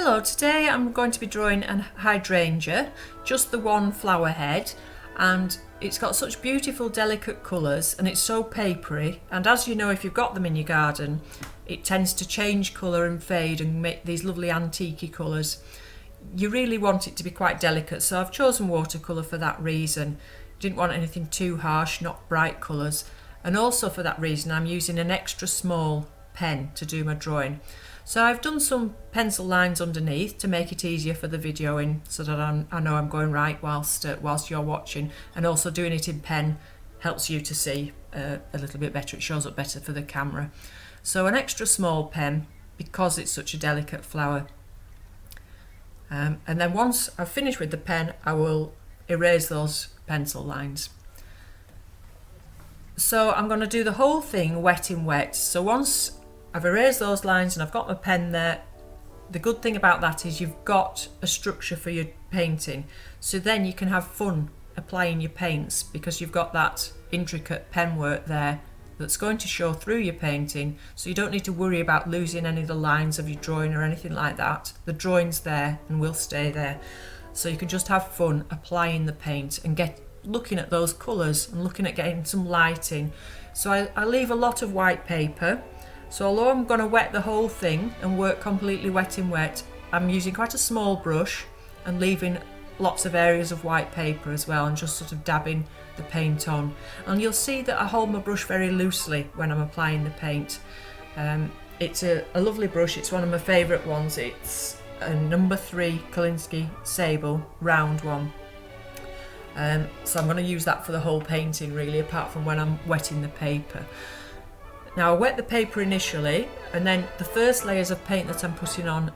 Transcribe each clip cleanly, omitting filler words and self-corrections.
Hello, today I'm going to be drawing an hydrangea, just the one flower head, and it's got such beautiful delicate colours and it's so papery, and as you know, if you've got them in your garden, it tends to change colour and fade and make these lovely antique colours. You really want it to be quite delicate, so I've chosen watercolour for that reason. Didn't want anything too harsh, not bright colours, and also for that reason I'm using an extra small pen to do my drawing. So I've done some pencil lines underneath to make it easier for the videoing, so that I know I'm going right whilst you're watching, and also doing it in pen helps you to see a little bit better. It shows up better for the camera. So an extra small pen because it's such a delicate flower. And then once I've finished with the pen, I will erase those pencil lines. So I'm going to do the whole thing wet in wet. So once I've erased those lines and I've got my pen there, the good thing about that is you've got a structure for your painting, so then you can have fun applying your paints because you've got that intricate pen work there that's going to show through your painting, so you don't need to worry about losing any of the lines of your drawing or anything like that. The drawing's there and will stay there, so you can just have fun applying the paint and looking at those colours and looking at getting some lighting. So I leave a lot of white paper. So although I'm going to wet the whole thing and work completely wet in wet, I'm using quite a small brush and leaving lots of areas of white paper as well, and just sort of dabbing the paint on. And you'll see that I hold my brush very loosely when I'm applying the paint. It's a lovely brush, it's one of my favourite ones. It's a number 3 Kolinsky Sable, round one. So I'm going to use that for the whole painting really, apart from when I'm wetting the paper. Now I wet the paper initially, and then the first layers of paint that I'm putting on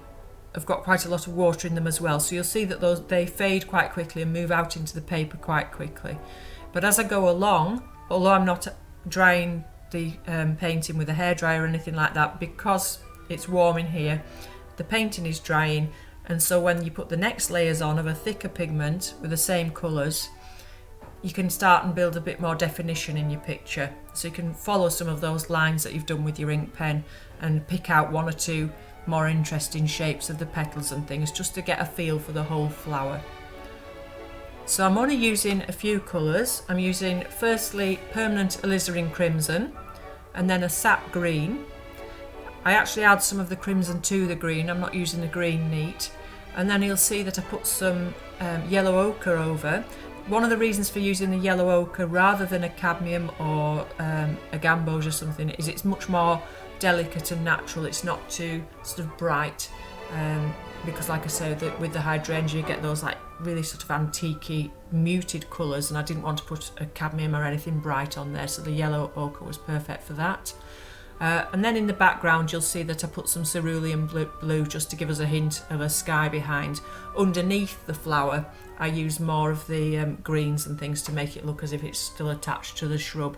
have got quite a lot of water in them as well, so you'll see that they fade quite quickly and move out into the paper quite quickly. But as I go along, although I'm not drying the painting with a hairdryer or anything like that, because it's warm in here, the painting is drying, and so when you put the next layers on of a thicker pigment with the same colours, you can start and build a bit more definition in your picture. So you can follow some of those lines that you've done with your ink pen and pick out one or two more interesting shapes of the petals and things, just to get a feel for the whole flower. So I'm only using a few colours. I'm using firstly permanent alizarin crimson and then a sap green. I actually add some of the crimson to the green, I'm not using the green neat. And then you'll see that I put some yellow ochre over. One of the reasons for using the yellow ochre rather than a cadmium or a gamboge or something is it's much more delicate and natural. It's not too sort of bright, because like I say, with the hydrangea you get those like really sort of antique muted colours, and I didn't want to put a cadmium or anything bright on there, so the yellow ochre was perfect for that. And then in the background you'll see that I put some cerulean blue just to give us a hint of a sky behind. Underneath the flower I use more of the greens and things to make it look as if it's still attached to the shrub.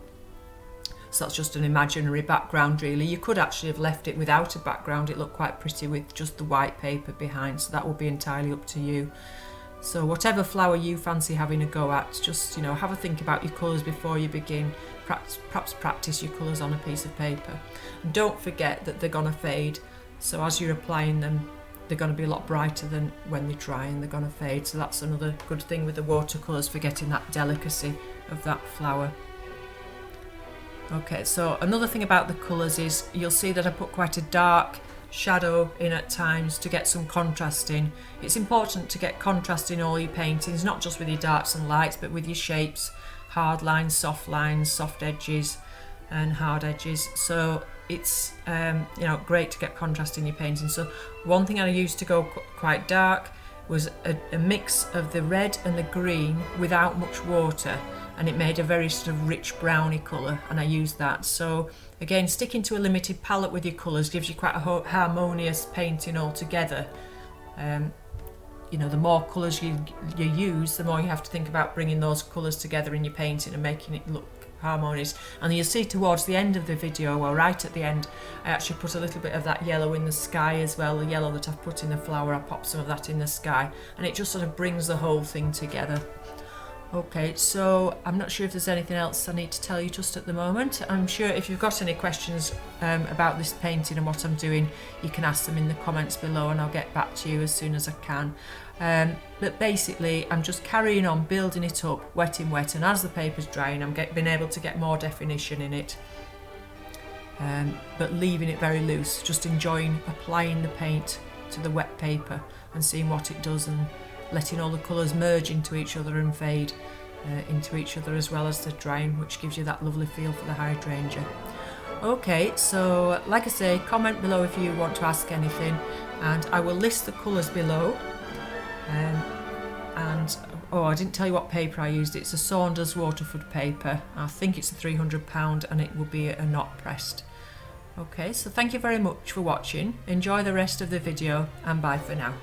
So that's just an imaginary background really. You could actually have left it without a background, it looked quite pretty with just the white paper behind, so that will be entirely up to you. So whatever flower you fancy having a go at, just have a think about your colours before you begin. Perhaps practice your colours on a piece of paper. And don't forget that they're going to fade, so as you're applying them they're going to be a lot brighter than when they dry, and they're going to fade. So that's another good thing with the watercolours, for getting that delicacy of that flower. Okay, so another thing about the colours is you'll see that I put quite a dark shadow in at times to get some contrast in. It's important to get contrast in all your paintings, not just with your darks and lights, but with your shapes, hard lines, soft edges and hard edges. So it's great to get contrast in your painting. So one thing I used to go quite dark was a mix of the red and the green without much water, and it made a very sort of rich browny colour, and I used that. So again, sticking to a limited palette with your colours gives you quite a harmonious painting altogether. The more colours you use, the more you have to think about bringing those colours together in your painting and making it look harmonious. And you'll see towards the end of the video, or right at the end, I actually put a little bit of that yellow in the sky as well. The yellow that I've put in the flower, I popped some of that in the sky, and it just sort of brings the whole thing together. Okay, so I'm not sure if there's anything else I need to tell you just at the moment. I'm sure if you've got any questions about this painting and what I'm doing, you can ask them in the comments below and I'll get back to you as soon as I can. But basically, I'm just carrying on building it up, wet in wet, and as the paper's drying, I'm being able to get more definition in it. But leaving it very loose, just enjoying applying the paint to the wet paper and seeing what it does, and letting all the colours merge into each other and fade into each other as well as they're drying, which gives you that lovely feel for the hydrangea. Okay, so like I say, comment below if you want to ask anything, and I will list the colours below. And oh, I didn't tell you what paper I used. It's a Saunders Waterford paper. I think it's a £300 and it will be a knot pressed. Okay, so thank you very much for watching. Enjoy the rest of the video and bye for now.